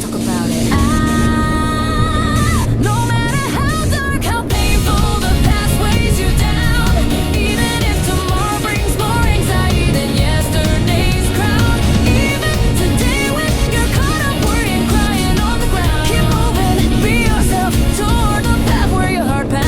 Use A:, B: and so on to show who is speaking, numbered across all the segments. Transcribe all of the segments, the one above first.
A: talk about it. No matter how dark, how painful, the past weighs you down. Even if tomorrow brings more anxiety than yesterday's crowd. Even today when you're caught up worrying, crying on the ground. Keep moving, be yourself toward the path where your heart pounds.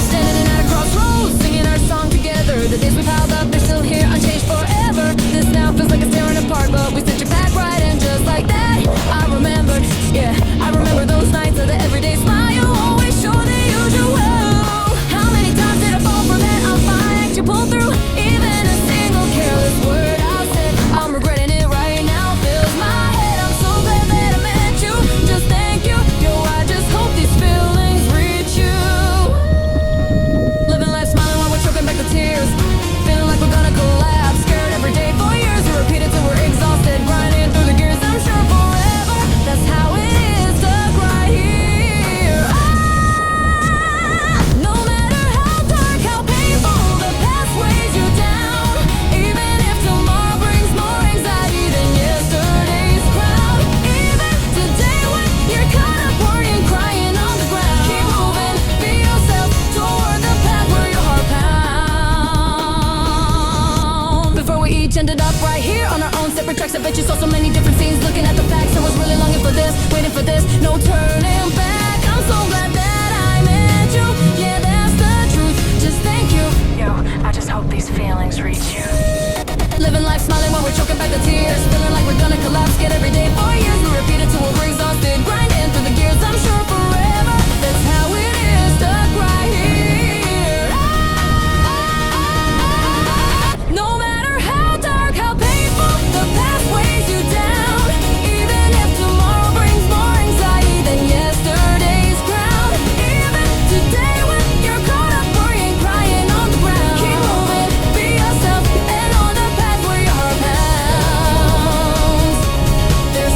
A: Standing at a crossroads, singing our song together. The days we piled up, they're still here, unchanged forever. This now feels like it's tearing apart, but we stitch it back right, and just like that, I remembered. Yeah, I remember those nights of the everyday smile, always show the usual. How many times did I fall for that? I'm fine, you pull through. Even a single careless word I said, I'm regretting it right now. Fills my head, I'm so glad that I met you. Just thank you, yo, I just hope these feelings reach you. Living life smiling while we're choking back the tears. Feeling like we're gonna collapse. Scared every day for years. We repeat it till we're exhausted. Grinding through the gears, I'm sure forever. That's how it is, stuck right here. No matter how dark, how painful, the past weighs you down. Even if tomorrow brings more anxiety than yesterday's crowd. Even today when you're caught up worrying, crying on the ground. Keep moving, be yourself toward the path where your heart pounds. Before we each ended up right here on our own separate tracks, I bet you saw so many different scenes. Looking at the facts, I was really longing for this, waiting for this, no turning back. I'm so glad that I met you. Yeah, that's the truth. Just thank you.
B: Yo, I just hope these feelings reach you.
A: Living life smiling while we're choking back the tears. Feeling like we're gonna collapse. Get every day for years. We repeat it till we're exhausted. Grinding through the gears. I'm sure forever. That's how it is. Stuck right here. No matter how dark, how painful, the past weighs you down. Even if tomorrow brings more anxiety than yesterday's crowd. Even today when you're caught up worrying, crying on the ground. Keep moving, be yourself, and on the path where your heart pounds. There's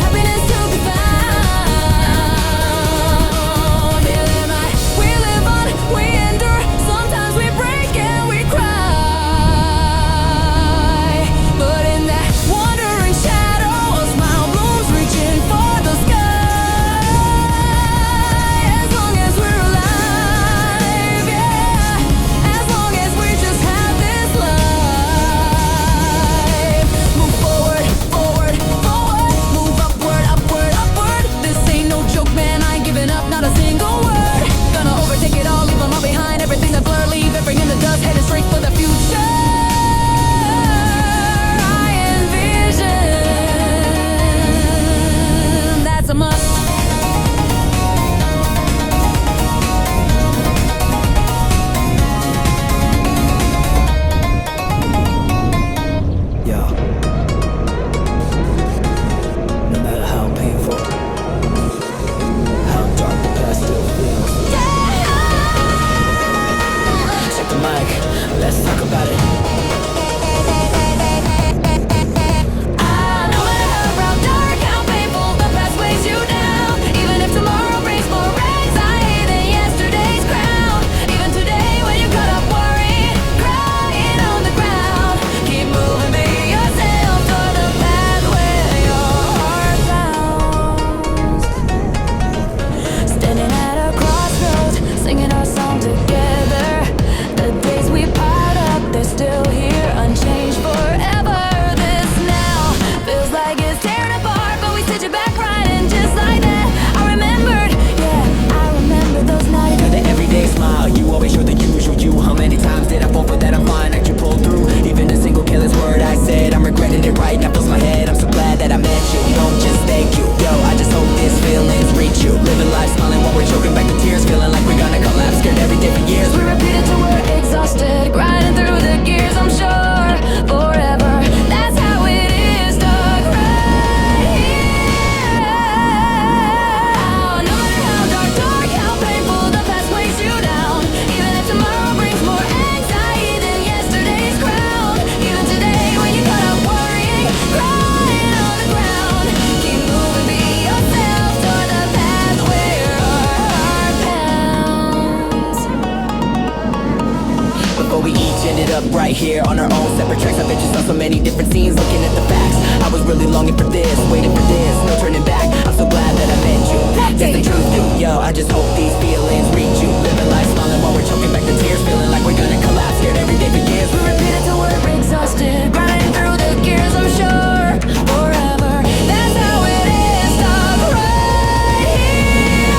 C: our own separate tracks. I bet you saw so many different scenes looking at the facts. I was really longing for this, waiting for this, no turning back. I'm so glad that I met you. That's the truth, dude. Yo, I just hope these feelings reach you. Living life smiling while we're choking back the tears, feeling like we're gonna collapse. Scared every day begins.
A: We repeat it till we're exhausted, grinding through the gears, I'm sure. Forever, that's how it is. Stop right here.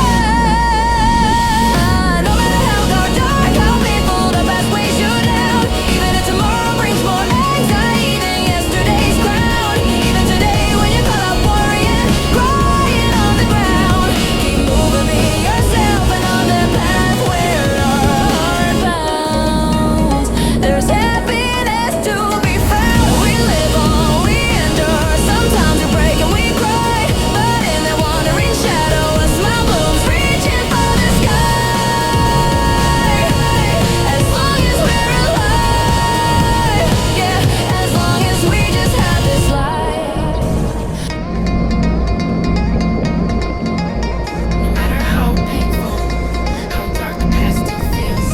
A: No matter how dark, how painful, the past weighs you down. Even if tomorrow brings more anxiety than yesterday's crown. Even today when you're caught up worrying, crying on the ground. Keep moving, be yourself and on the path where our heart bounds. There's happiness to be found. We live on, we endure. Sometimes we break and we cry, but in that wandering shadow, a smile blooms, reaching for the sky. As long as we're alive, yeah, as long as we just have this life.
B: No matter how painful, how dark the past still feels.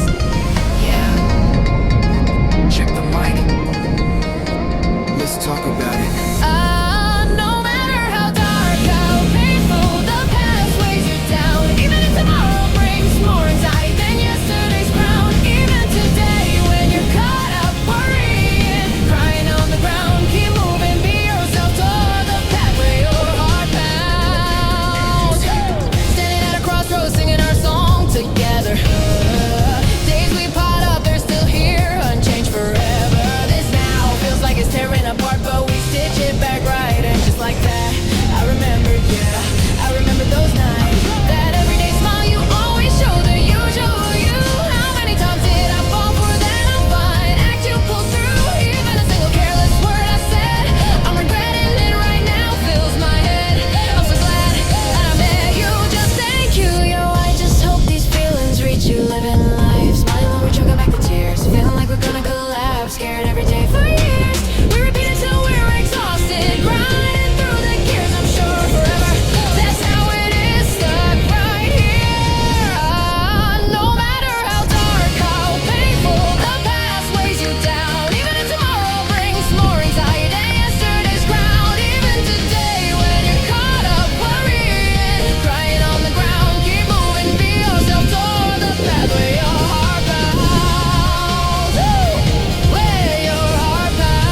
B: Yeah.
D: Check the mic. Let's talk about it.
A: No matter how dark, how painful, the past weighs you down. Even if tomorrow brings more anxiety than yesterday's crown. Even today when you're caught up worrying, crying on the ground. Keep moving, be yourself toward the path where your heart bounds. Standing at a crossroads singing our song together. Days we pot up, they're still here, unchanged forever. This now feels like it's tearing apart, but we stitch it back right. And just like that, I remember, yeah, I remember those nights. That everyday smile you always show, the usual you. How many times did I fall for that unfine act you pulled through? Even a single careless word I said, I'm regretting it right now, fills my head. I'm so glad that I met you, just thank you. Yo, I just hope these feelings reach you. Living life, smiling while we're choking back the tears, feeling like we're gonna collapse, scared every day for years. We repeat it till we're exhausted, grinding through the gears, I'm sure forever. That's how it is, stuck right here. No matter how dark, how painful, the past weighs you down. Even if tomorrow brings more anxiety than yesterday's ground. Even today when you're caught up worrying, crying on the ground. Keep moving, be yourself toward the path where your heart bounds. Where your heart bounds.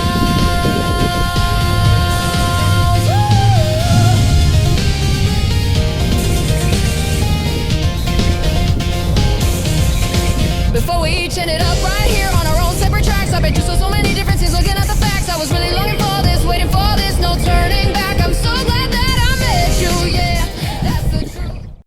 A: Before we each ended up right here on our own separate tracks, I bet you saw so many